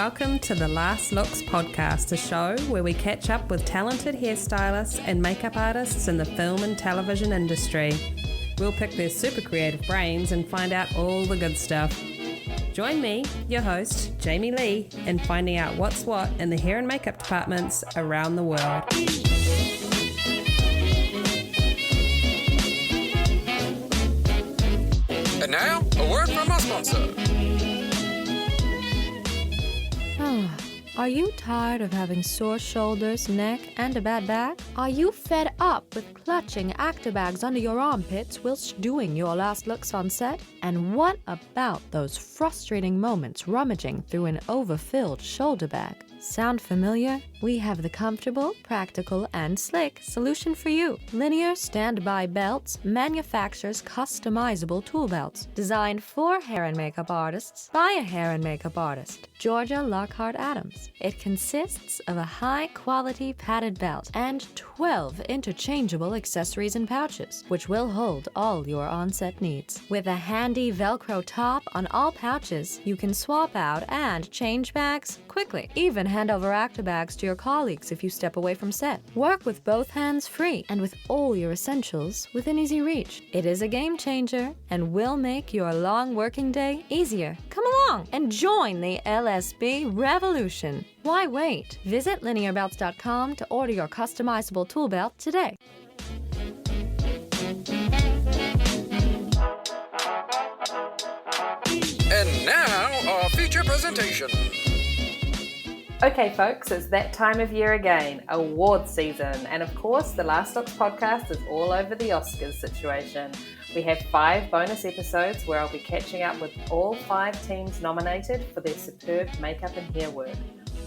welcome to the Last Looks podcast, a show where we catch up with talented hairstylists and makeup artists in the film and television industry. We'll pick their super creative brains and find out all the good stuff. Join me, your host, Jamie Lee, in finding out what's what in the hair and makeup departments around the world. And now, a word from our sponsor. Are you tired of having sore shoulders, neck, and a bad back? Are you fed up with clutching actor bags under your armpits whilst doing your last looks on set? And what about those frustrating moments rummaging through an overfilled shoulder bag? Sound familiar? We have the comfortable, practical, and slick solution for you. Linear Standby Belts manufactures customizable tool belts designed for hair and makeup artists by a hair and makeup artist, Georgia Lockhart Adams. It consists of a high-quality padded belt and 12 interchangeable accessories and pouches, which will hold all your on-set needs. With a handy Velcro top on all pouches, you can swap out and change bags quickly. Even hand over actor bags to your colleagues if you step away from set. Work with both hands free and with all your essentials within easy reach. It is a game changer and will make your long working day easier. Come along and join the LSB revolution. Why wait? Visit linearbelts.com to order your customizable tool belt today. And now, our feature presentation. Okay, folks, it's that time of year again, awards season. And of course, the Last Looks podcast is all over the Oscars situation. We have 5 bonus episodes where I'll be catching up with all 5 teams nominated for their superb makeup and hair work.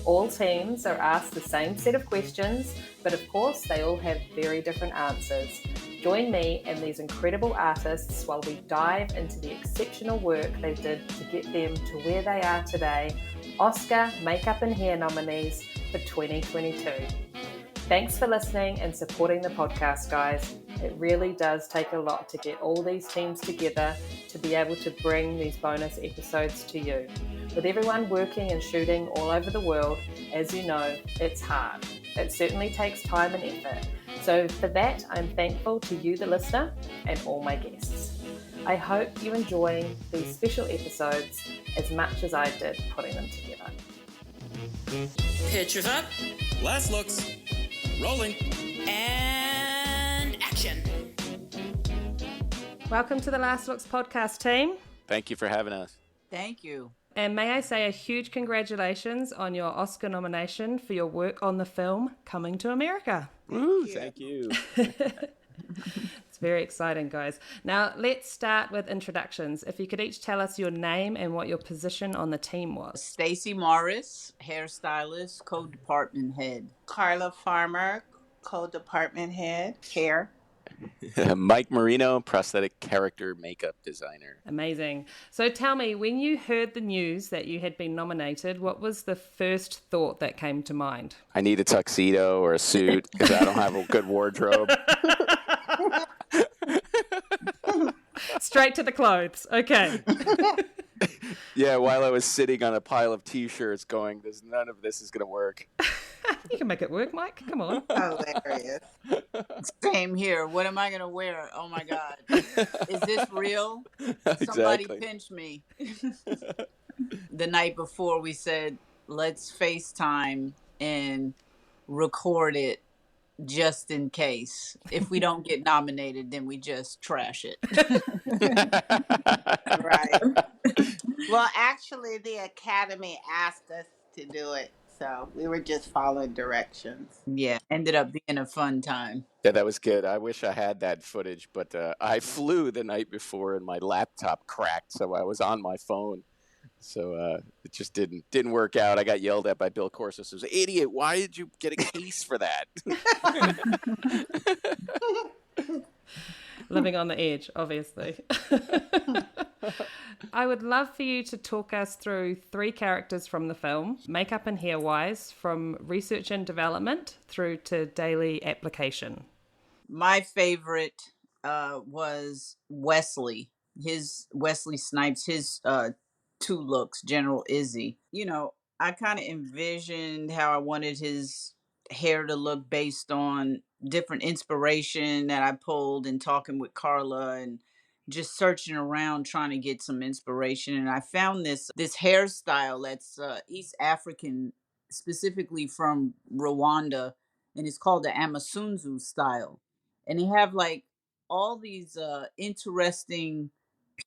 All teams are asked the same set of questions, but of course, they all have very different answers. Join me and these incredible artists while we dive into the exceptional work they did to get them to where they are today, Oscar Makeup and Hair nominees for 2022. Thanks for listening and supporting the podcast, guys. It really does take a lot to get all these teams together to be able to bring these bonus episodes to you. With everyone working and shooting all over the world, as you know, it's hard. It certainly takes time and effort. So for that, I'm thankful to you, the listener, and all my guests. I hope you enjoy these special episodes as much as I did putting them together. Pictures up. Last looks. Rolling. And action. Welcome to the Last Looks podcast, team. Thank you for having us. Thank you. And may I say a huge congratulations on your Oscar nomination for your work on the film Coming to America. Woo, thank you. It's very exciting, guys. Now, let's start with introductions. If you could each tell us your name and what your position on the team was. Stacey Morris, hairstylist, co-department head. Carla Farmer, co-department head, hair. Mike Marino, prosthetic character makeup designer. Amazing. So tell me, when you heard the news that you had been nominated, what was the first thought that came to mind? I need a tuxedo or a suit because I don't have a good wardrobe. Straight to the clothes. Okay. Yeah, while I was sitting on a pile of T-shirts going, none of this is going to work. You can make it work, Mike. Come on. Hilarious. Same here. What am I going to wear? Oh, my God. Is this real? Somebody Exactly. pinch me. The night before, we said, let's FaceTime and record it just in case. If we don't get nominated, then we just trash it. Right. Well, actually, the Academy asked us to do it, so we were just following directions. Yeah, ended up being a fun time. Yeah, that was good. I wish I had that footage, but I flew the night before and my laptop cracked, so I was on my phone. So it just didn't work out. I got yelled at by Bill Corso. Says, "Idiot! Why did you get a case for that?" Living on the edge, obviously. I would love for you to talk us through 3 characters from the film, makeup and hair wise, from research and development through to daily application. My favorite was Wesley. Wesley Snipes, his 2 looks, General Izzy. You know, I kind of envisioned how I wanted his hair to look based on different inspiration that I pulled and talking with Carla and just searching around trying to get some inspiration. And I found this hairstyle that's East African, specifically from Rwanda, and it's called the Amasunzu style. And they have like all these interesting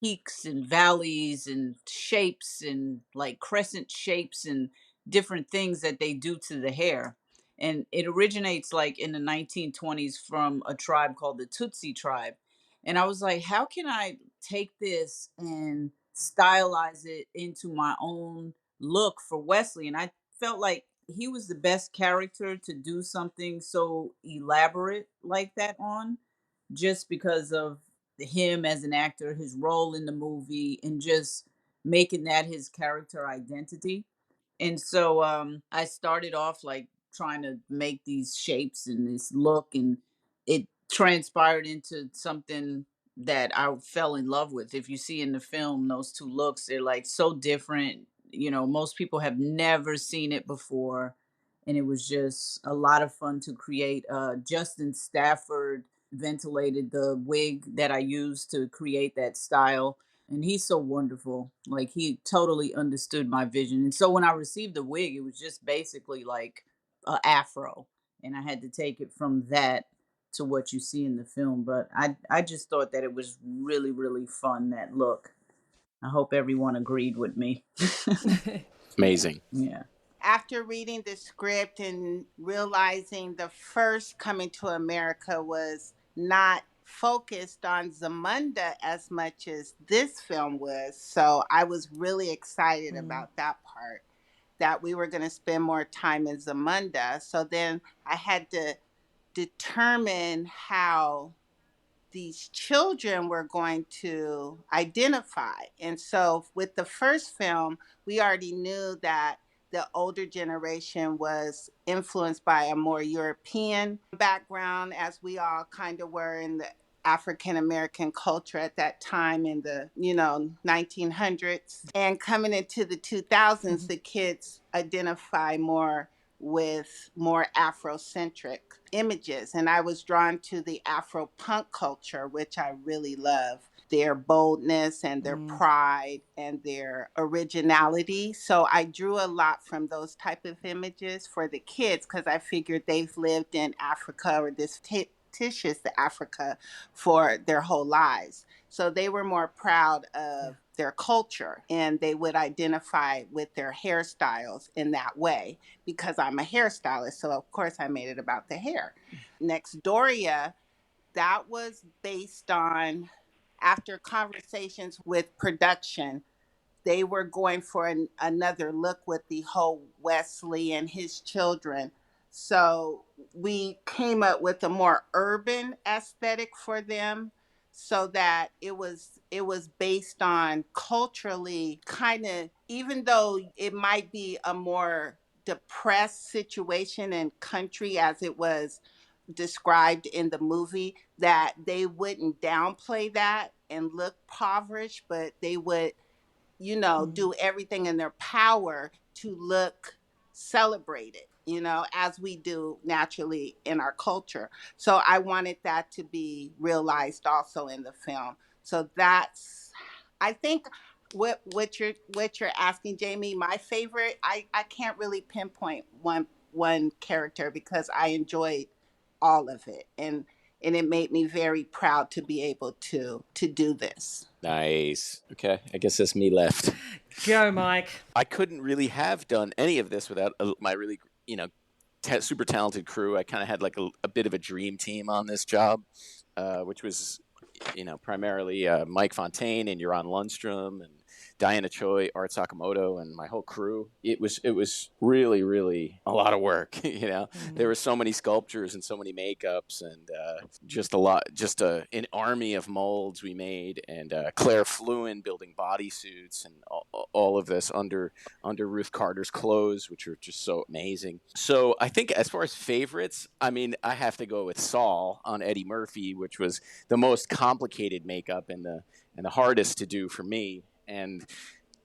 peaks and valleys and shapes and like crescent shapes and different things that they do to the hair. And it originates like in the 1920s from a tribe called the Tutsi tribe. And I was like, how can I take this and stylize it into my own look for Wesley? And I felt like he was the best character to do something so elaborate like that on, just because of him as an actor, his role in the movie, and just making that his character identity. And so I started off like trying to make these shapes and this look, and it transpired into something that I fell in love with. If you see in the film, those two looks, they're like so different. You know, most people have never seen it before. And it was just a lot of fun to create. Justin Stafford ventilated the wig that I used to create that style. And he's so wonderful. Like he totally understood my vision. And so when I received the wig, it was just basically like a afro. And I had to take it from that to what you see in the film. But I just thought that it was really, really fun, that look. I hope everyone agreed with me. Amazing. Yeah. After reading the script and realizing the first Coming to America was not focused on Zamunda as much as this film was, so I was really excited about that part, that we were going to spend more time in Zamunda. So then I had to determine how these children were going to identify. And so with the first film, we already knew that the older generation was influenced by a more European background, as we all kind of were in the African American culture at that time in the 1900s. And coming into the 2000s, the kids identify more with more Afrocentric images. And I was drawn to the Afro punk culture, which I really love. Their boldness and their pride and their originality. So I drew a lot from those type of images for the kids, because I figured they've lived in Africa, or this fictitious Africa, for their whole lives. So they were more proud of their culture, and they would identify with their hairstyles in that way, because I'm a hairstylist. So of course I made it about the hair. Next, Doria, that was based on, after conversations with production, they were going for another look with the whole Wesley and his children. So we came up with a more urban aesthetic for them, so that it was based on culturally, kind of, even though it might be a more depressed situation and country as it was described in the movie, that they wouldn't downplay that and look impoverished, but they would do everything in their power to look celebrated, as we do naturally in our culture. So I wanted that to be realized also in the film. So that's, I think, what you're asking, Jamie. My favorite, I can't really pinpoint one character, because I enjoyed all of it, and it made me very proud to be able to do this. Nice. Okay, I guess that's me left. Go, Mike. I couldn't really have done any of this without my really, super talented crew. I kind of had like a bit of a dream team on this job, which was, primarily Mike Fontaine and Yaron Lundstrom and Diana Choi, Art Sakamoto, and my whole crew. It was really, really a lot of work. There were so many sculptures and so many makeups, and just an army of molds we made, and Claire Fluin building bodysuits, and all of this under Ruth Carter's clothes, which were just so amazing. So I think as far as favorites, I have to go with Saul on Eddie Murphy, which was the most complicated makeup and the hardest to do for me. And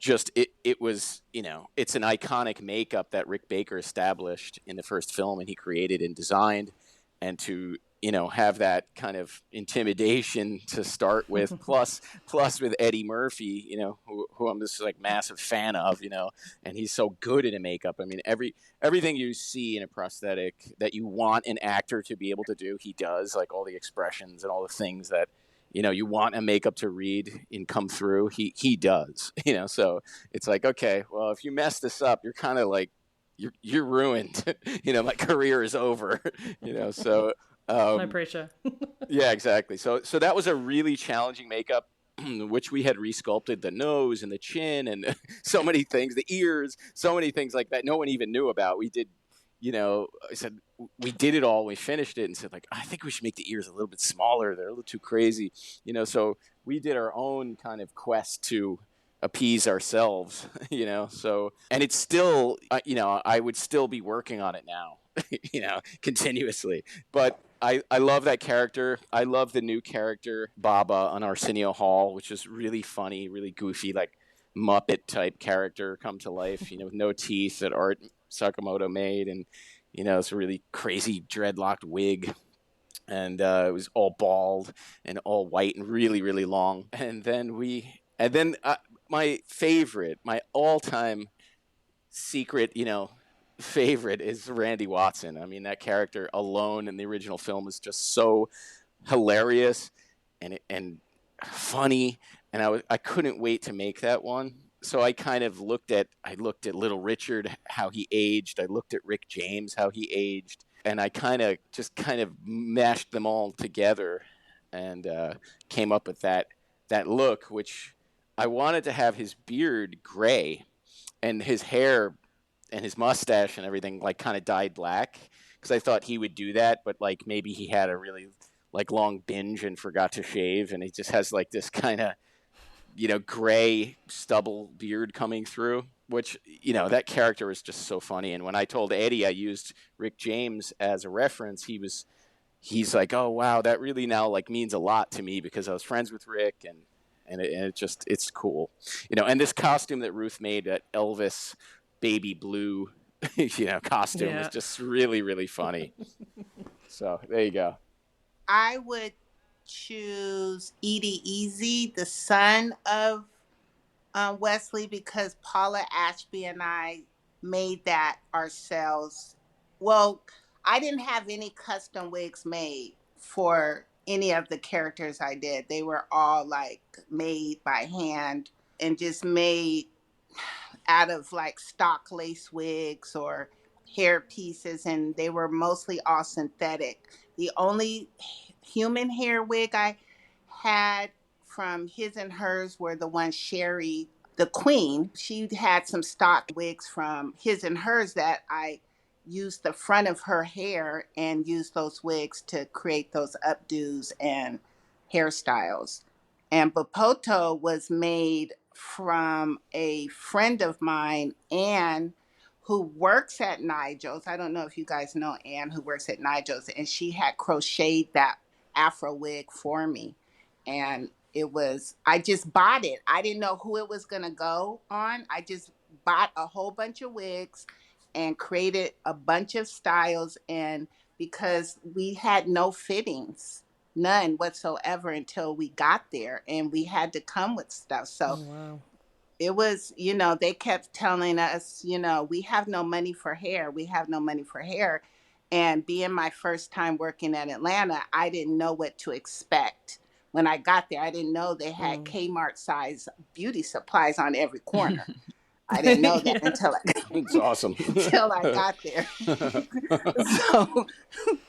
just it was, it's an iconic makeup that Rick Baker established in the first film, and he created and designed, and to have that kind of intimidation to start with, plus with Eddie Murphy, who I'm this like massive fan of, and he's so good at a makeup. I mean, everything you see in a prosthetic that you want an actor to be able to do, he does, like all the expressions and all the things that you want a makeup to read and come through, he does, so it's like, okay, well, if you mess this up, you're kind of like, you're ruined, my career is over, so no pressure. yeah, exactly. So that was a really challenging makeup, which we had resculpted the nose and the chin and so many things, the ears, so many things like that no one even knew about. We did, I said, we did it all. We finished it and said, like, I think we should make the ears a little bit smaller. They're a little too crazy, so we did our own kind of quest to appease ourselves, so, and it's still, I would still be working on it now, continuously, but I love that character. I love the new character, Baba, on Arsenio Hall, which is really funny, really goofy, like Muppet type character come to life, with no teeth that Art Sakamoto made. And, it's a really crazy dreadlocked wig. And it was all bald and all white and really, really long. And then my favorite, my all-time secret, favorite is Randy Watson. I mean, that character alone in the original film is just so hilarious and funny, and I couldn't wait to make that one. So I kind of looked at Little Richard, how he aged. I looked at Rick James, how he aged, and I kind of mashed them all together and came up with that look, which I wanted to have his beard gray and his hair and his mustache and everything like kind of dyed black, because I thought he would do that, but like maybe he had a really like long binge and forgot to shave, and he just has like this kind of gray stubble beard coming through, which that character is just so funny. And when I told Eddie I used Rick James as a reference, he's like, oh wow, that really now like means a lot to me because I was friends with Rick, and it's cool, and this costume that Ruth made, that Elvis baby blue, costume is just really, really funny. So there you go. I would choose Edie Easy, the son of Wesley, because Paula Ashby and I made that ourselves. Well, I didn't have any custom wigs made for any of the characters I did. They were all like made by hand and just made out of like stock lace wigs or hair pieces, and they were mostly all synthetic. The only human hair wig I had from His and Hers were the one Sherry, the queen. She had some stock wigs from His and Hers that I used the front of her hair and used those wigs to create those updos and hairstyles. And Bapoto was made from a friend of mine, Anne, who works at Nigel's. I don't know if you guys know Anne, who works at Nigel's, and she had crocheted that Afro wig for me. And I just bought it. I didn't know who it was going to go on. I just bought a whole bunch of wigs and created a bunch of styles. And because we had no fittings, none whatsoever until we got there, and we had to come with stuff. So wow. It was, they kept telling us, we have no money for hair. We have no money for hair. And being my first time working at Atlanta, I didn't know what to expect. When I got there, I didn't know they had Kmart size beauty supplies on every corner. I didn't know that until It's awesome. until I got there.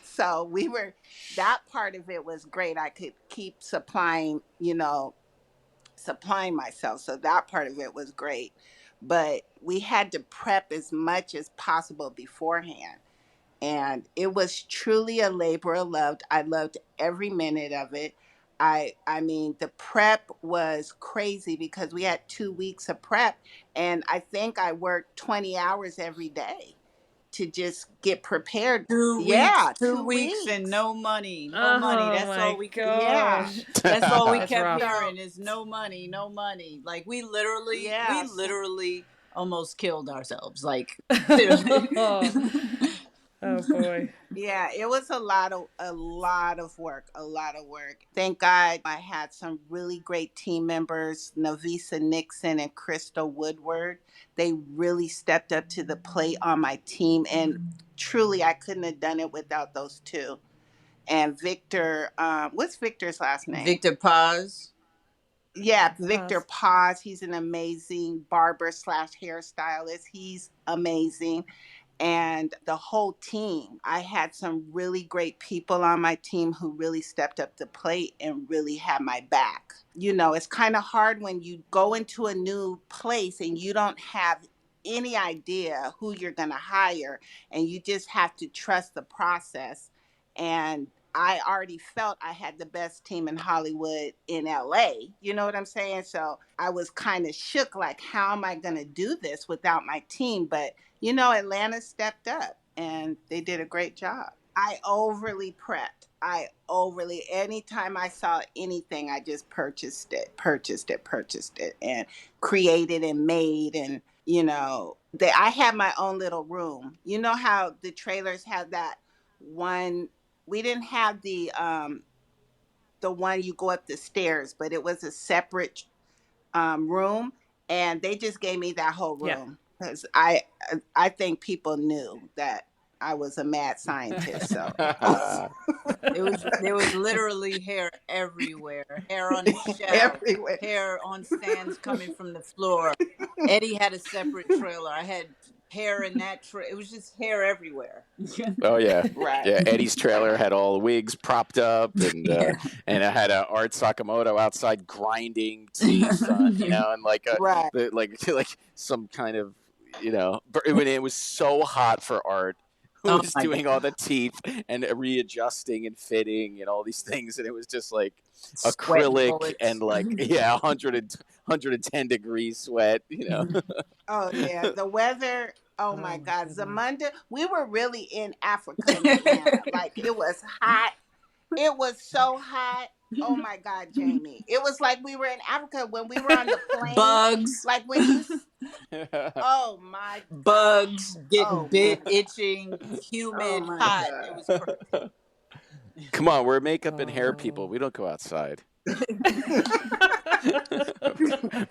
So we were, that part of it was great. I could keep supplying myself. So that part of it was great. But we had to prep as much as possible beforehand. And it was truly a labor of love. I loved every minute of it. I mean, the prep was crazy because we had 2 weeks of prep. And I think I worked 20 hours every day. to just get prepared. 2 Yeah, weeks, 2 weeks and no money, no Oh money. That's my all we Yeah. gosh. That's all we That's kept rough. hearing is no money, no money. Like we Yeah. literally almost killed ourselves. Like Oh boy. Yeah, it was a lot of work, Thank God I had some really great team members, Navisa Nixon and Crystal Woodward. They really stepped up to the plate on my team, and truly I couldn't have done it without those two. And Victor, what's Victor's last name? Victor Paz. Yeah, Victor Paz. He's an amazing barber / hairstylist. He's amazing. And the whole team. I had some really great people on my team who really stepped up to plate and really had my back. You know, it's kind of hard when you go into a new place and you don't have any idea who you're going to hire, and you just have to trust the process. And I already felt I had the best team in Hollywood in LA. You know what I'm saying? So I was kind of shook, like, how am I going to do this without my team? But, you know, Atlanta stepped up and they did a great job. I overly prepped. Anytime I saw anything, I just purchased it, and created and made. And, you know, I had my own little room. You know how the trailers have that one. We didn't have the one you go up the stairs, but it was a separate room, and they just gave me that whole room because I think people knew that I was a mad scientist. So there was literally hair everywhere, hair on the shelf, everywhere, hair on stands coming from the floor. Eddie had a separate trailer. I had hair in that it was just hair everywhere. Oh yeah, right. Yeah, Eddie's trailer had all the wigs propped up, and and I had Art Sakamoto outside grinding teeth, you know, and like like some kind of, you know, when it was so hot for Art, who was doing all the teeth and readjusting and fitting and all these things, and it was just like acrylic and like 110 degrees sweat, you know. Oh yeah, the weather. Oh my God, Zamunda. We were really in Africa, in Atlanta. Like it was hot. It was so hot. Oh my God, Jamie. It was like we were in Africa when we were on the plane. Bugs. Like when you. Oh my God. Bugs, getting bit, itching, humid, hot. God. It was perfect. Come on, we're makeup and hair people. We don't go outside.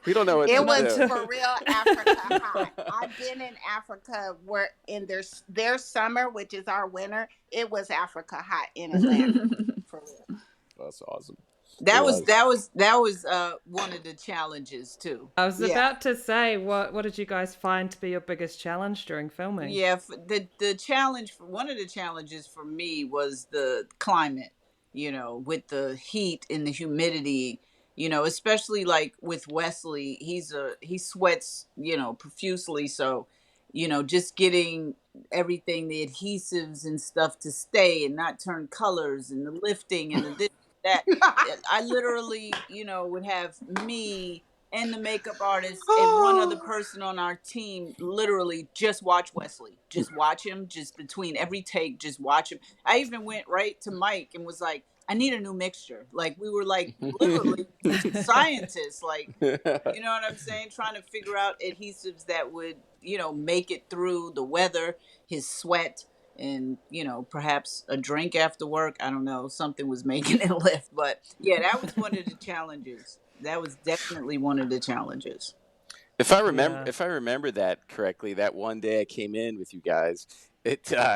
We don't know what it to was do. For real Africa hot. I've been in Africa where in their summer, which is our winter, it was Africa hot in Atlanta. For real. That's awesome. That was one of the challenges too. I was about to say, what did you guys find to be your biggest challenge during filming? Yeah, the challenge, one of the challenges for me was the climate. You know, with the heat and the humidity, you know, especially like with Wesley, he sweats, you know, profusely. So, you know, just getting everything, the adhesives and stuff to stay and not turn colors, and the lifting and the this, that. I literally, you know, would have me and the makeup artist and one other person on our team literally just watch Wesley. Just watch him, just between every take, just watch him. I even went right to Mike and was like, I need a new mixture. Like, we were like literally scientists, like, you know what I'm saying? Trying to figure out adhesives that would, you know, make it through the weather, his sweat, and, you know, perhaps a drink after work. I don't know. Something was making it lift. But yeah, that was one of the challenges. That was definitely one of the challenges. If I remember that correctly, that one day I came in with you guys,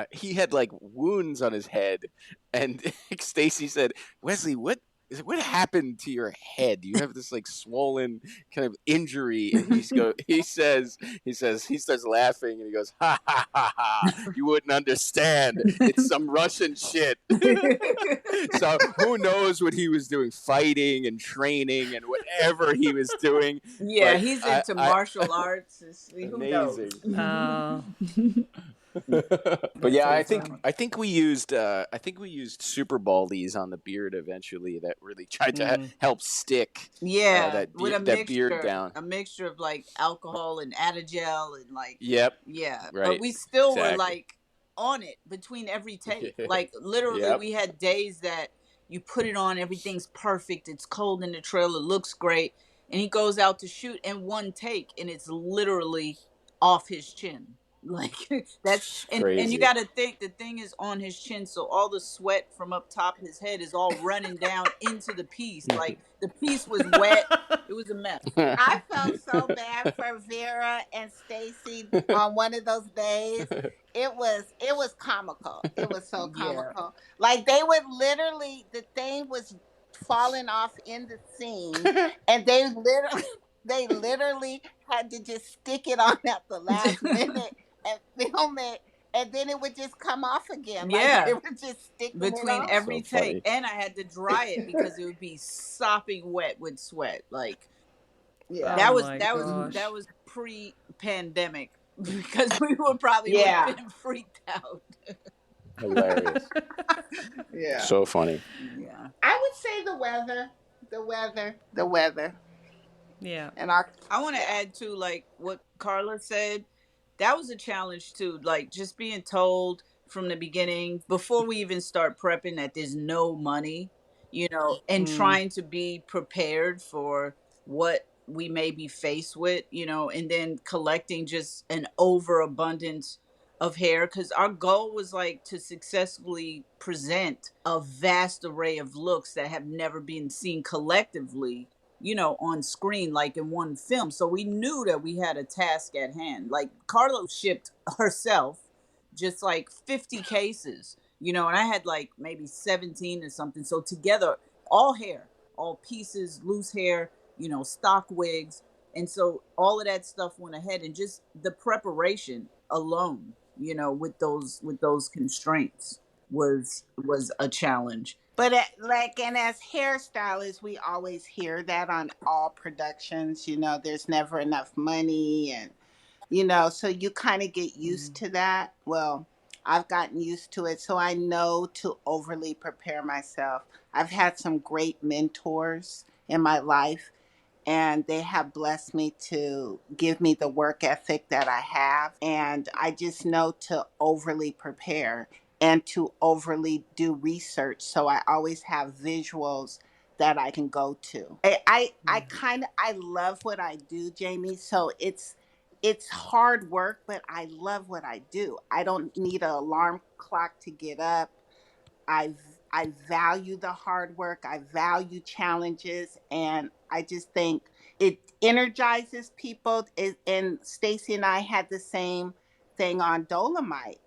he had like wounds on his head, and Stacey said, "Wesley, what happened to your head? You have this like swollen kind of injury." And he starts laughing, and he goes, "Ha ha ha ha! You wouldn't understand. It's some Russian shit." So who knows what he was doing, fighting and training and whatever he was doing. Yeah, but he's into martial arts. Who amazing. knows? But yeah, I think we used Super Baldies on the beard eventually. That really tried to help stick that beard down. A mixture of like alcohol and Adagel and like right, but we still were like on it between every take. Like literally, Yep. we had days that you put it on, everything's perfect. It's cold in the trailer, looks great, and he goes out to shoot in one take, and it's literally off his chin. Like that's It's and you crazy. got to think the thing is on his chin, so all the sweat from up top of his head is all running down into the piece. Like the piece was wet. It was a mess. I felt so bad for Vera and Stacey on one of those days. It was comical. It was so Yeah. comical. Like they would literally, the thing was falling off in the scene, and they literally had to just stick it on at the last minute and film it, and then it would just come off again. Like Yeah. they were just sticking it Between on. every So funny. take, and I had to dry it because it would be sopping wet with sweat. Like Yeah. that Oh was my that gosh. was that was pre-pandemic because we would probably would Yeah. have been freaked out. Hilarious. Yeah. So funny. Yeah. I would say the weather. Yeah. And I want to add to like what Carla said. That was a challenge too. Like just being told from the beginning before we even start prepping that there's no money, and trying to be prepared for what we may be faced with, and then collecting just an overabundance of hair because our goal was like to successfully present a vast array of looks that have never been seen collectively on screen, like in one film. So we knew that we had a task at hand. Like Carla shipped herself just like 50 cases, and I had like maybe 17 or something. So together, all hair, all pieces, loose hair, stock wigs. And so all of that stuff went ahead, and just the preparation alone, with those constraints was a challenge. but and as hairstylists, we always hear that on all productions. There's never enough money, and so you kind of get used to that. Well, I've gotten used to it, so I know to overly prepare myself. I've had some great mentors in my life, and they have blessed me to give me the work ethic that I have. And I just know to overly prepare and to overly do research. So I always have visuals that I can go to. I love what I do, Jamie. So it's hard work, but I love what I do. I don't need an alarm clock to get up. I I value the hard work. I value challenges, and I just think it energizes people. And Stacey and I had the same thing on Dolomite,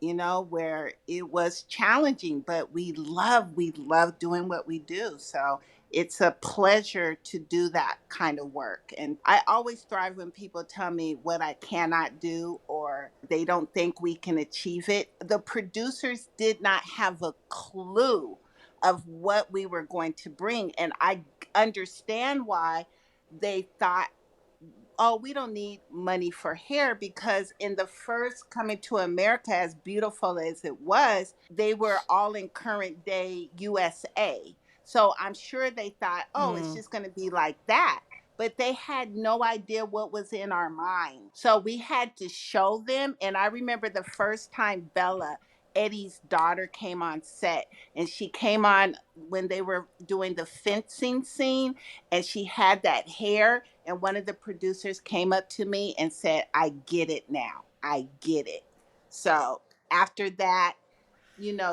where it was challenging, but we love doing what we do. So it's a pleasure to do that kind of work. And I always thrive when people tell me what I cannot do or they don't think we can achieve it. The producers did not have a clue of what we were going to bring. And I understand why they thought, oh, we don't need money for hair, because in the first Coming to America, as beautiful as it was, they were all in current day USA. So I'm sure they thought, oh, it's just going to be like that. But they had no idea what was in our mind. So we had to show them. And I remember the first time Bella, Eddie's daughter, came on set, and she came on when they were doing the fencing scene, and she had that hair, and one of the producers came up to me and said, I get it now. I get it. So after that,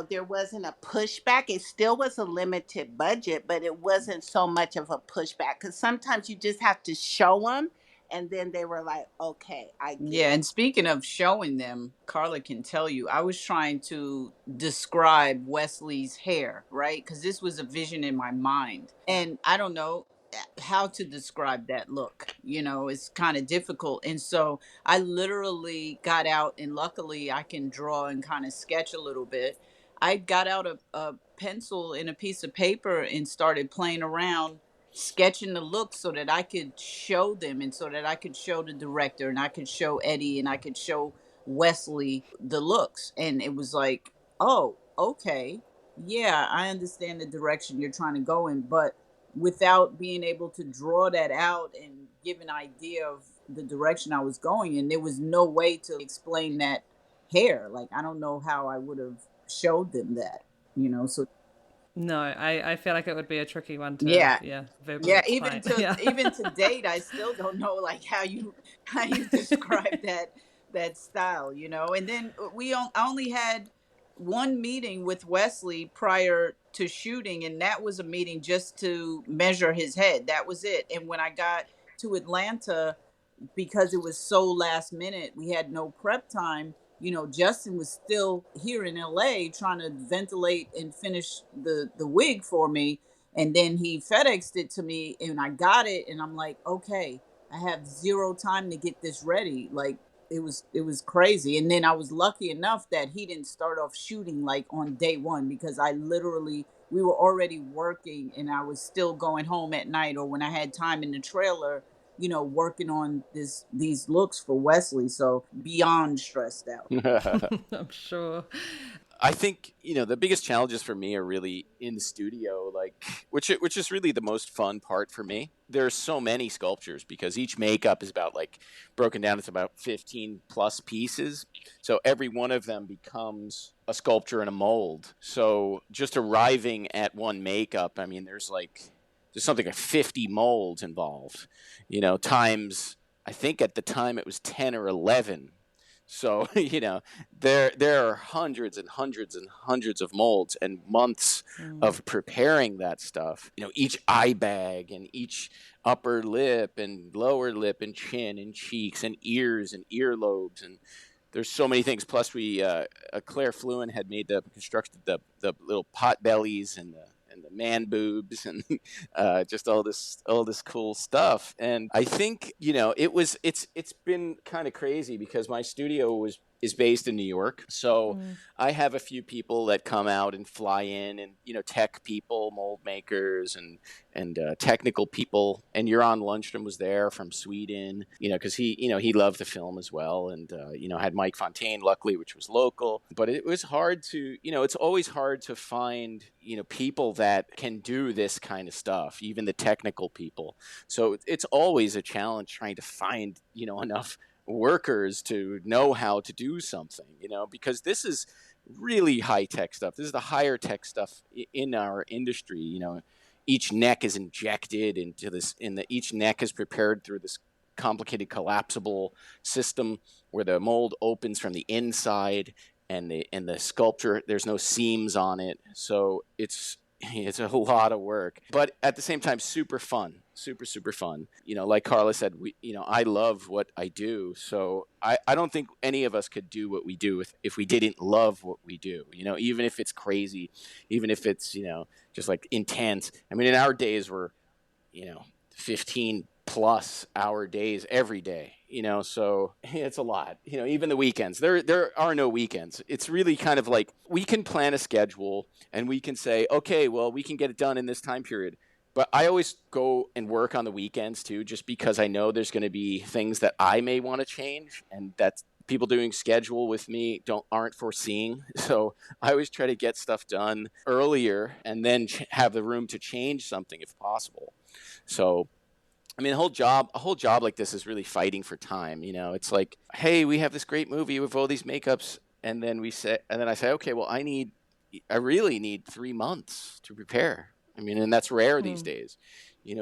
there wasn't a pushback. It still was a limited budget, but it wasn't so much of a pushback, because sometimes you just have to show them, and then they were like, okay, I get Yeah, it. and speaking of showing them, Carla can tell you, I was trying to describe Wesley's hair, right? Because this was a vision in my mind. And I don't know how to describe that look. It's kind of difficult. And so I literally got out, and luckily I can draw and kind of sketch a little bit. I got out a pencil and a piece of paper and started playing around sketching the looks so that I could show them, and so that I could show the director, and I could show Eddie, and I could show Wesley the looks. And it was like, oh, okay. Yeah, I understand the direction you're trying to go in, but without being able to draw that out and give an idea of the direction I was going in, there was no way to explain that hair. Like, I don't know how I would have showed them that, so No, I feel like it would be a tricky one to, yeah. verbally Yeah, explain. Yeah. even to date, I still don't know like how you describe that style, And then I only had one meeting with Wesley prior to shooting, and that was a meeting just to measure his head. That was it. And when I got to Atlanta, because it was so last minute, we had no prep time. Justin was still here in LA trying to ventilate and finish the wig for me. And then he FedExed it to me and I got it. And I'm like, okay, I have zero time to get this ready. Like, it was crazy. And then I was lucky enough that he didn't start off shooting like on day one, because we were already working and I was still going home at night, or when I had time in the trailer, working on these looks for Wesley. So beyond stressed out. I'm sure. I think, the biggest challenges for me are really in the studio, which is really the most fun part for me. There's so many sculptures because each makeup is about broken down. It's about 15 plus pieces. So every one of them becomes a sculpture in a mold. So just arriving at one makeup, I mean, there's something like 50 molds involved, times, I think at the time it was 10 or 11. So, there are hundreds and hundreds and hundreds of molds and months of preparing that stuff. Each eye bag and each upper lip and lower lip and chin and cheeks and ears and earlobes. And there's so many things. Plus Claire Fluin had constructed the little pot bellies and the man boobs and just all this cool stuff. And I think it's been kind of crazy because my studio is based in New York, so I have a few people that come out and fly in, and tech people, mold makers, and technical people. And Joran Lundström was there from Sweden, because he loved the film as well, and had Mike Fontaine, luckily, which was local. But it was hard to it's always hard to find people that can do this kind of stuff, even the technical people. So it's always a challenge trying to find enough workers to know how to do something, because this is really high tech stuff. This is the higher tech stuff in our industry. Each neck is injected into this, each neck is prepared through this complicated collapsible system where the mold opens from the inside, and the sculpture, there's no seams on it. So it's a lot of work, but at the same time, super fun. Super, super fun. Like Carla said, I love what I do. So I don't think any of us could do what we do if we didn't love what we do, even if it's crazy, even if it's, just intense. I mean, in our days we're, 15 plus hour days every day, so it's a lot, even the weekends, there are no weekends. It's really kind of we can plan a schedule and we can say, okay, well, we can get it done in this time period. But I always go and work on the weekends too, just because I know there's going to be things that I may want to change and that people doing schedule with me aren't foreseeing. So I always try to get stuff done earlier and then have the room to change something if possible. So, I mean, a whole job like this is really fighting for time. It's like, hey, we have this great movie with all these makeups, and then I say, okay, well, I really need 3 months to prepare. I mean, and that's rare these days,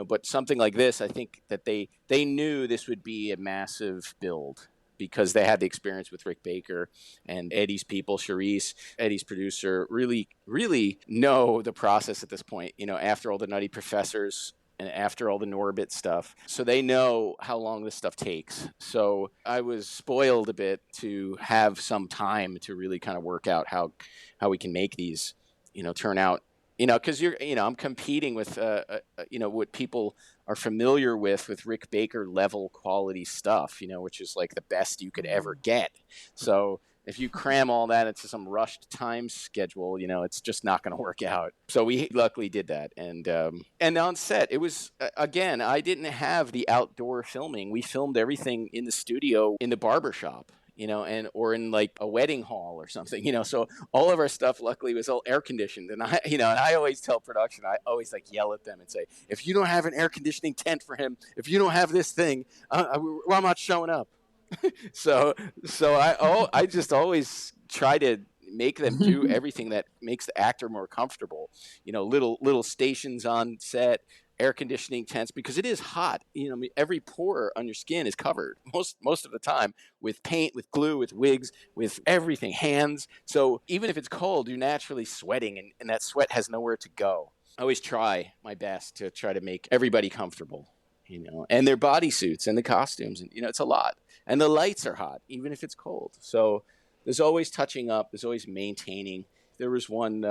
but something like this, I think that they knew this would be a massive build because they had the experience with Rick Baker and Eddie's people, Charisse, Eddie's producer, really, really know the process at this point, after all the Nutty Professors and after all the Norbit stuff. So they know how long this stuff takes. So I was spoiled a bit to have some time to really kind of work out how we can make these, turn out. Because I'm competing with, what people are familiar with Rick Baker level quality stuff, which is like the best you could ever get. So if you cram all that into some rushed time schedule, it's just not going to work out. So we luckily did that. And on set, it was, again, I didn't have the outdoor filming. We filmed everything in the studio in the barbershop. Or in a wedding hall or something, so all of our stuff luckily was all air conditioned. And I always tell production, I always yell at them and say, if you don't have an air conditioning tent for him, if you don't have this thing, I'm not showing up. I just always try to make them do everything that makes the actor more comfortable. Little stations on set, air conditioning tents, because it is hot. Every pore on your skin is covered most of the time with paint, with glue, with wigs, with everything, hands. So even if it's cold, you're naturally sweating, and that sweat has nowhere to go. I always try my best to try to make everybody comfortable, and their bodysuits and the costumes, and it's a lot. And the lights are hot, even if it's cold. So there's always touching up. There's always maintaining. There was one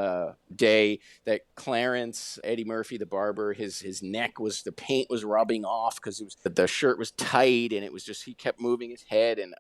day that Clarence, Eddie Murphy, the barber, his neck the paint was rubbing off because the shirt was tight, and it was just, he kept moving his head, and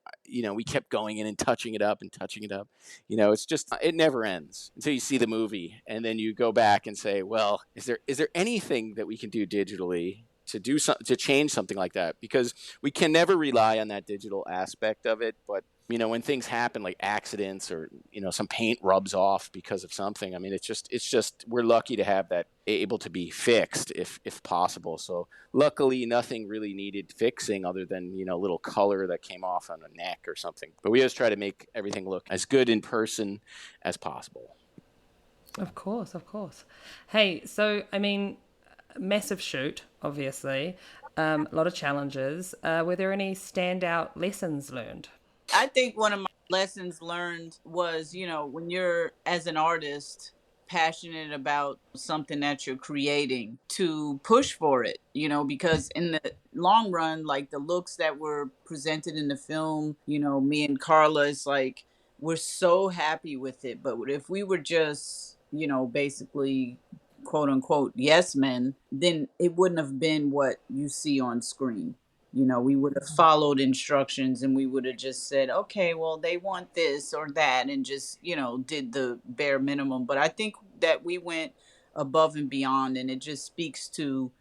we kept going in and touching it up and touching it up. It's just, it never ends until you see the movie, and then you go back and say, well, is there anything that we can do digitally to change something like that? Because we can never rely on that digital aspect of it, but when things happen like accidents or some paint rubs off because of something, I mean, it's just we're lucky to have that able to be fixed if possible. So luckily nothing really needed fixing other than a little color that came off on the neck or something. But we always try to make everything look as good in person as possible. Of course. Hey, so I mean, massive shoot, obviously, a lot of challenges. Were there any standout lessons learned? I think one of my lessons learned was, when you're, as an artist, passionate about something that you're creating, to push for it, because in the long run, like the looks that were presented in the film, me and Carla, it's like, we're so happy with it. But if we were just, basically, quote unquote, yes men, then it wouldn't have been what you see on screen. We would have followed instructions, and we would have just said, okay, well, they want this or that, and just, did the bare minimum. But I think that we went above and beyond, and it just speaks to,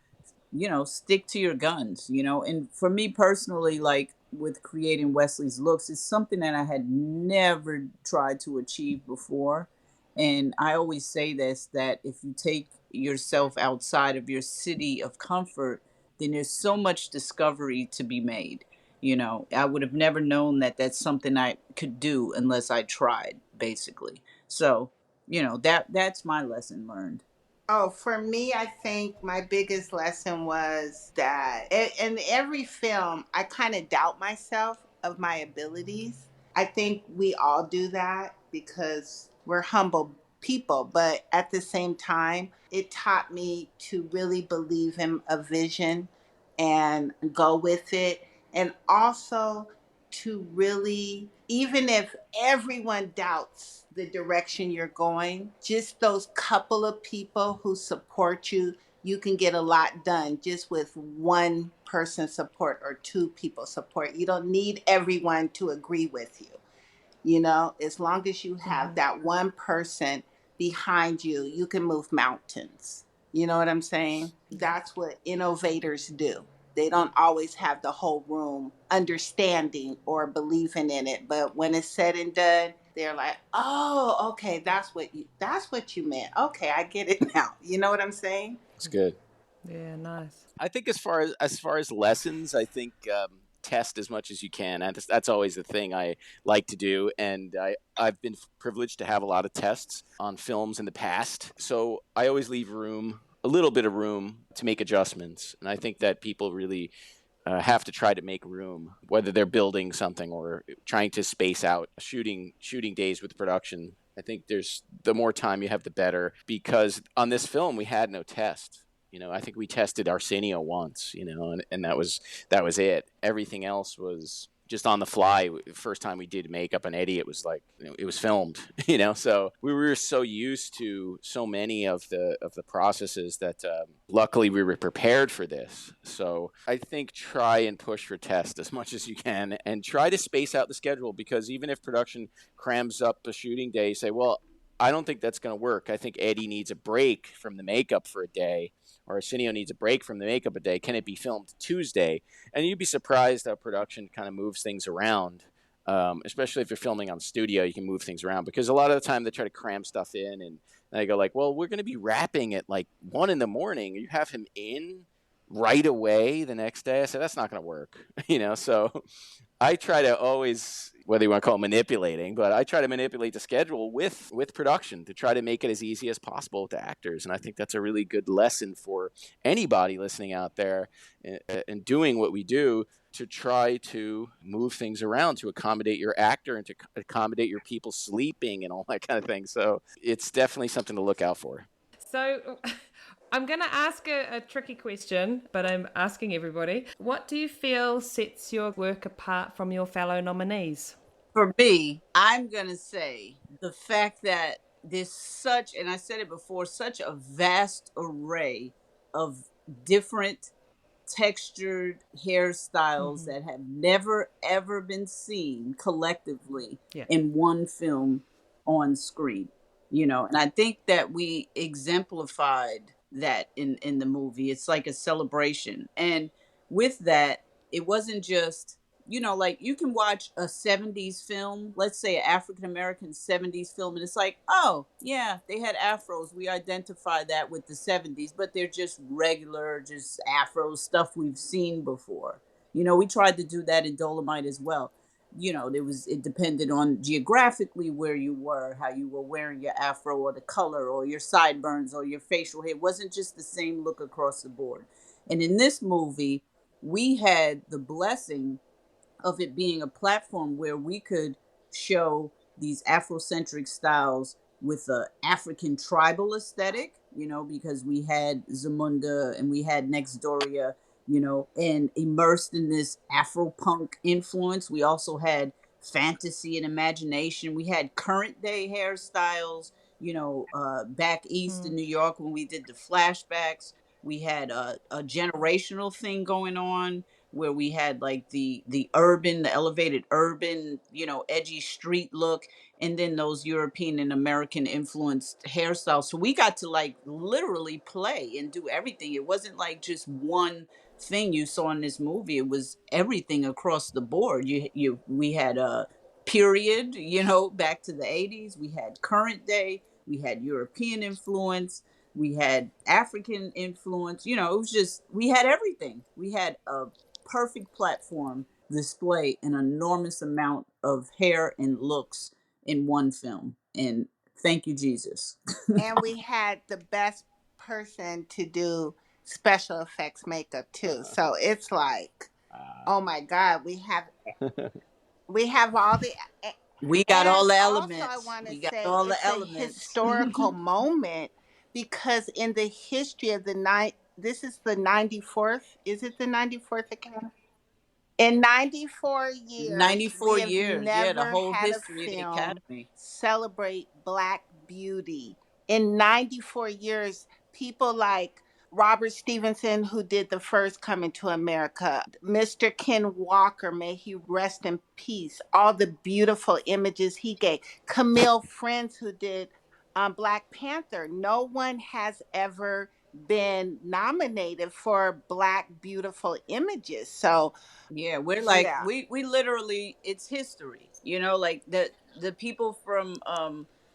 stick to your guns, And for me personally, like with creating Wesley's looks, it's something that I had never tried to achieve before. And I always say this, that if you take yourself outside of your city of comfort, then there's so much discovery to be made. I would have never known that that's something I could do unless I tried, basically. So, that's my lesson learned. Oh, for me, I think my biggest lesson was that in every film, I kind of doubt myself of my abilities. I think we all do that because we're humble people, but at the same time, it taught me to really believe in a vision and go with it. And also to really, even if everyone doubts the direction you're going, just those couple of people who support you, you can get a lot done just with one person's support or two people's support. You don't need everyone to agree with you. As long as you have that one person behind you, you can move mountains. You know what I'm saying? That's what innovators do. They don't always have the whole room understanding or believing in it, but when it's said and done, they're like, "Oh, okay, that's what you meant. Okay, I get it now." You know what I'm saying? It's good. Yeah, nice. I think as far as lessons, I think test as much as you can. And that's always the thing I like to do. And I've been privileged to have a lot of tests on films in the past. So I always leave a little bit of room to make adjustments. And I think that people really have to try to make room, whether they're building something or trying to space out shooting days with production. I think the more time you have, the better, because on this film, we had no test. I think we tested Arsenio once, and that was it. Everything else was just on the fly. First time we did makeup on Eddie, it was like, it was filmed, so we were so used to so many of the processes that luckily we were prepared for this. So I think try and push for test as much as you can and try to space out the schedule, because even if production crams up a shooting day, say, well, I don't think that's going to work. I think Eddie needs a break from the makeup for a day, or Arsenio needs a break from the makeup a day. Can it be filmed Tuesday? And you'd be surprised how production kind of moves things around, especially if you're filming on studio. You can move things around, because a lot of the time they try to cram stuff in, and they go like, well, we're going to be wrapping at like 1 a.m. You have him in right away the next day. I said, that's not going to work, So I try to always, whether you want to call it manipulating, but I try to manipulate the schedule with production to try to make it as easy as possible with the actors. And I think that's a really good lesson for anybody listening out there and doing what we do, to try to move things around to accommodate your actor and to accommodate your people sleeping and all that kind of thing. So it's definitely something to look out for. So I'm going to ask a tricky question, but I'm asking everybody. What do you feel sets your work apart from your fellow nominees? For me, I'm going to say the fact that there's such, and I said it before, such a vast array of different textured hairstyles that have never ever been seen collectively in one film on screen, and I think that we exemplified that in the movie. It's like a celebration, and with that, it wasn't just, like you can watch a 70s film, let's say an African American 70s film, and it's like, oh yeah, they had afros, we identify that with the 70s, but they're just regular, just afro stuff we've seen before. We tried to do that in Dolomite as well. It depended on geographically where you were, how you were wearing your afro, or the color, or your sideburns, or your facial hair. It wasn't just the same look across the board. And in this movie, we had the blessing of it being a platform where we could show these Afrocentric styles with a African tribal aesthetic, because we had Zamunda and we had Nextdoria, and immersed in this Afro-punk influence. We also had fantasy and imagination. We had current day hairstyles, back east in New York when we did the flashbacks. We had a generational thing going on where we had like the urban, the elevated urban, edgy street look, and then those European and American influenced hairstyles. So we got to like literally play and do everything. It wasn't like just one thing you saw in this movie. It was everything across the board. We had a period, back to the 80s. We had current day. We had European influence. We had African influence. It was just, we had everything. We had a perfect platform display an enormous amount of hair and looks in one film. And thank you, Jesus. And we had the best person to do special effects makeup too. So it's like, oh my God, we have all the. We got all the elements. Also, I want to say all the it's elements. A historical moment, because in the history of the night, this is the 94th. Is it the 94th Academy? In 94 years, 94 we have years, never the whole had history a of the film Academy celebrate Black beauty. In 94 years, people like Robert Stevenson, who did the first Coming to America, Mr. Ken Walker, may he rest in peace, all the beautiful images he gave, Camille Friends, who did Black Panther. No one has ever been nominated for Black beautiful images. So yeah, we're like, we literally, it's history, like the people from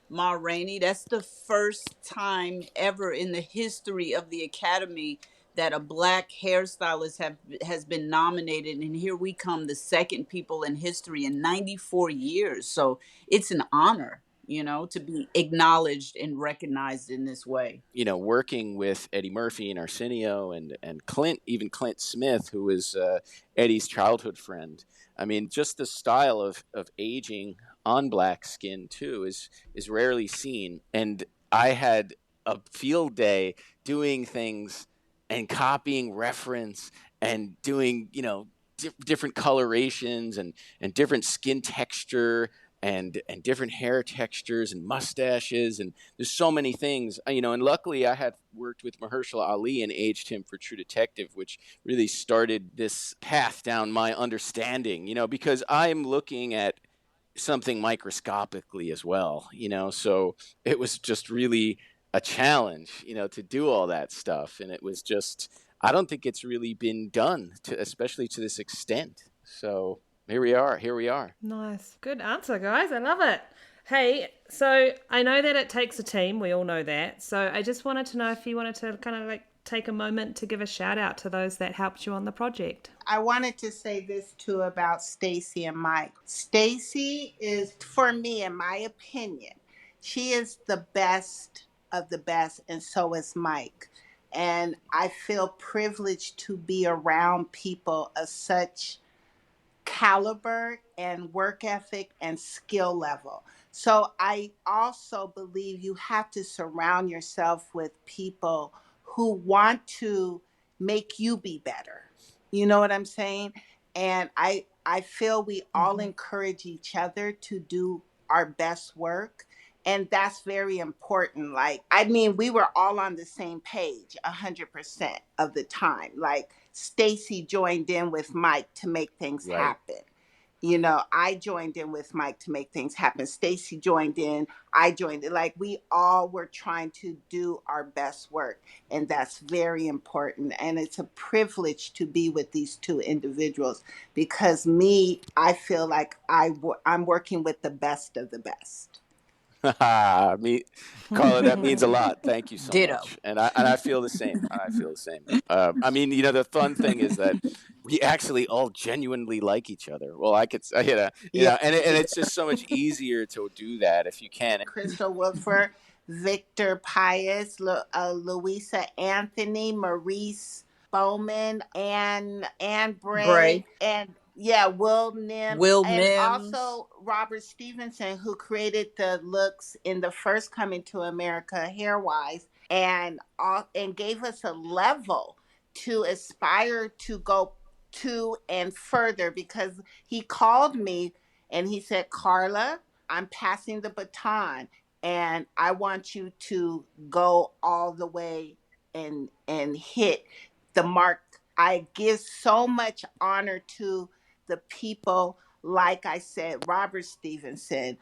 Ma Rainey, that's the first time ever in the history of the Academy that a Black hairstylist has been nominated, and here we come, the second people in history in 94 years. So it's an honor, to be acknowledged and recognized in this way. Working with Eddie Murphy and Arsenio and Clint, even Clint Smith, who was Eddie's childhood friend. I mean, just the style of aging on Black skin too is rarely seen. And I had a field day doing things and copying reference and doing, different colorations and different skin texture and different hair textures and mustaches, and there's so many things, and luckily I had worked with Mahershala Ali and aged him for True Detective, which really started this path down my understanding, because I'm looking at something microscopically as well, so it was just really a challenge, to do all that stuff, and it was just, I don't think it's really been done especially to this extent. So Here we are. Nice. Good answer, guys. I love it. Hey, so I know that it takes a team. We all know that. So I just wanted to know if you wanted to kind of like take a moment to give a shout out to those that helped you on the project. I wanted to say this too about Stacey and Mike. Stacey is, for me, in my opinion, she is the best of the best, and so is Mike. And I feel privileged to be around people of such caliber and work ethic and skill level. So I also believe you have to surround yourself with people who want to make you be better. You know what I'm saying? And I feel we all encourage each other to do our best work. And that's very important. Like, I mean, we were all on the same page 100% of the time. Like, Stacey joined in with Mike to make things happen. You know, I joined in with Mike to make things happen. Stacey joined in, I joined in. Like, we all were trying to do our best work. And that's very important. And it's a privilege to be with these two individuals because I feel like I'm working with the best of the best. Carla, that means a lot. Thank you so much. And I feel the same. I mean, you know, the fun thing is that we actually all genuinely like each other. Well, I could, and it's just so much easier to do that if you can. Crystal Woodford, Victor Pius, Louisa Anthony, Maurice Bowman, Anne Bray, and Will Nim, and also Robert Stevenson, who created the looks in the first Coming to America hair-wise, and gave us a level to aspire to go to and further, because he called me and he said, Carla, I'm passing the baton and I want you to go all the way and hit the mark. I give so much honor to the people, like I said, Robert Stevenson,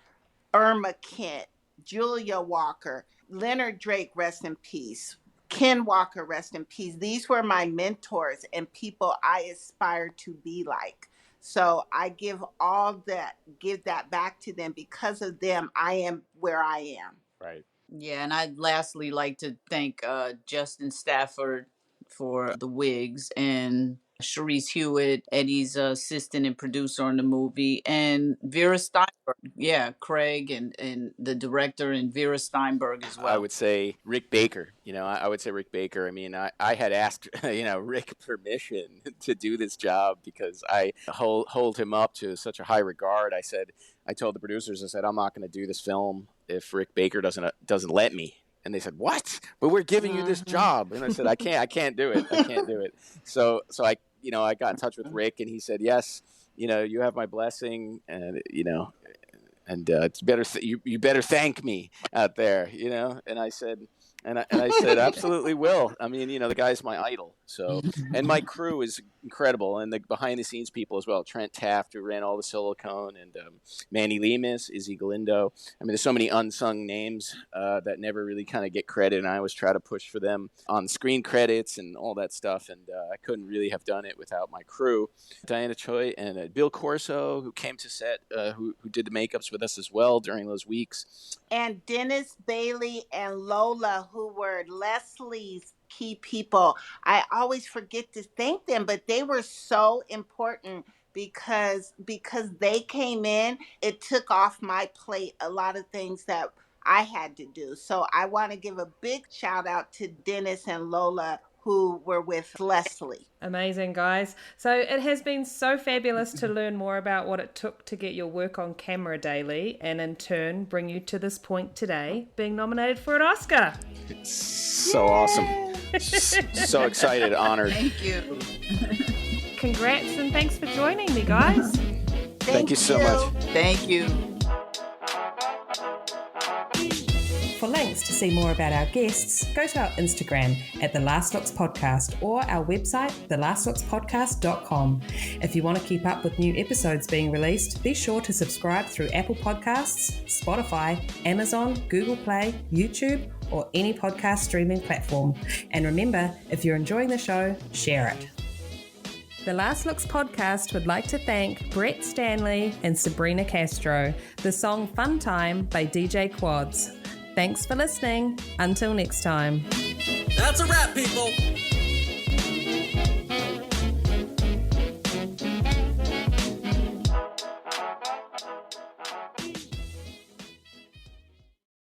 Irma Kent, Julia Walker, Leonard Drake, rest in peace, Ken Walker, rest in peace. These were my mentors and people I aspire to be like. So I give that back to them. Because of them, I am where I am. Right. Yeah, and I'd lastly like to thank Justin Stafford for the wigs, and Sharice Hewitt, Eddie's assistant and producer on the movie, and Vera Steinberg. Yeah, Craig and the director, and Vera Steinberg as well. I would say Rick Baker. I would say Rick Baker. I mean, I had asked, Rick permission to do this job because I hold him up to such a high regard. I told the producers, I said, I'm not going to do this film if Rick Baker doesn't let me. And they said, what? But we're giving you this job. And I said, I can't do it. So I got in touch with Rick, and he said, yes, you have my blessing, and, it's better, you better thank me out there, And I said, I said, absolutely will. I mean, the guy's my idol. So, and my crew is incredible, and the behind the scenes people as well. Trent Taft, who ran all the silicone, and Manny Lemus, Izzy Galindo. I mean, there's so many unsung names that never really kind of get credit, and I always try to push for them on screen credits and all that stuff. And I couldn't really have done it without my crew, Diana Choi and Bill Corso, who came to set, who did the makeups with us as well during those weeks, and Dennis Bailey and Lola, who were Leslie's key people. I always forget to thank them, but they were so important because they came in. It took off my plate a lot of things that I had to do. So I want to give a big shout out to Dennis and Lola, who were with Leslie. Amazing, guys. So it has been so fabulous to learn more about what it took to get your work on camera daily, and in turn bring you to this point today, being nominated for an Oscar. It's so awesome. So excited, honored. Thank you. Congrats, and thanks for joining me, guys. Thank you so much. Thank you. For links to see more about our guests, go to our Instagram at The Last Looks Podcast or our website, thelastlookspodcast.com. If you want to keep up with new episodes being released, be sure to subscribe through Apple Podcasts, Spotify, Amazon, Google Play, YouTube, or any podcast streaming platform. And remember, if you're enjoying the show, share it. The Last Looks Podcast would like to thank Brett Stanley and Sabrina Castro. The song Fun Time by DJ Quads. Thanks for listening. Until next time. That's a wrap, people.